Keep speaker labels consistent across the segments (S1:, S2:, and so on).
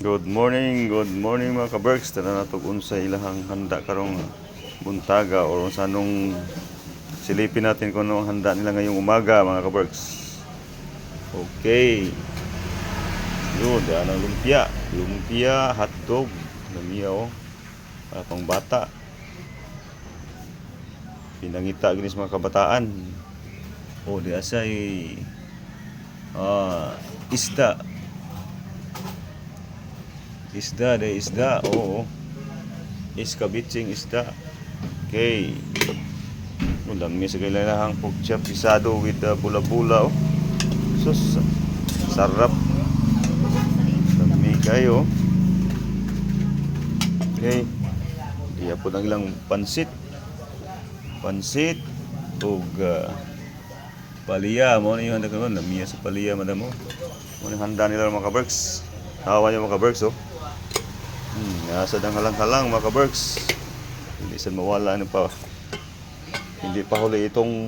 S1: Good morning mga ka-Berks. Tanan natog unsa ilahang handa karong buntaga o sa anong silipin natin kung anong handa nila ngayong umaga mga ka-Berks. Okay. Yun, ang lumpia. Lumpia, hotdog. Lamiya oh. Para pang bata. Pinangita ginis mga kabataan. Oh, di asay isda. Isda, oo. Iskabitsing isda. Okay. Dami sa kailangang pork chop pisado with bula-bula oh. Sus, sarap. Dami kayo. Okay. Diya po ng ilang pansit. Pansit ug paliya mo ni handa karon, lamiya sa paliya madam mo. Mo ni handa nila mga ka-Berks. Tawa niyo mga ka-Berks oh. Nasa dang halang-halang mga ka-Berks. Hindi sa mawala ano pa. Hindi pa huli itong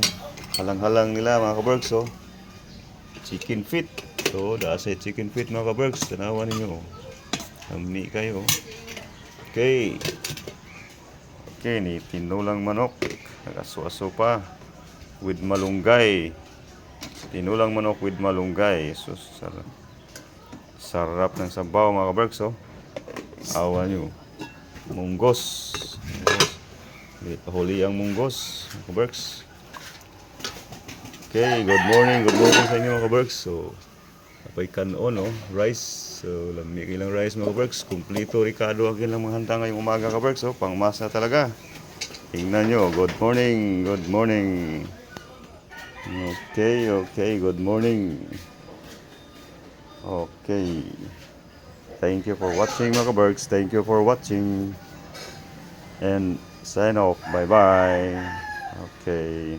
S1: halang-halang nila mga ka-Berks oh. Chicken feet. So, dasa chicken feet mga ka-Berks. Tanawa ninyo oh. Lami kayo. Okay. Okay, ni tinulang manok. Nagaso-aso pa. With malunggay. Tinulang manok with malunggay. So, sarap ng sabaw mga ka-Berks oh. Awa nyo. Munggos. Hindi pa huli ang munggos mga ka-Berks. Okay, good morning sa inyo mga ka-Berks. So, apay kanon no, rice. So, lami ilang rice mga ka-Berks. Kumplito Ricardo agin lang mga handa ngayong umaga ka-Berks. So, pangmas na talaga. Tingnan nyo, good morning. Okay, good morning. Okay. Thank you for watching mga ka-Berks. Thank you for watching. And sign off. Bye-bye. Okay.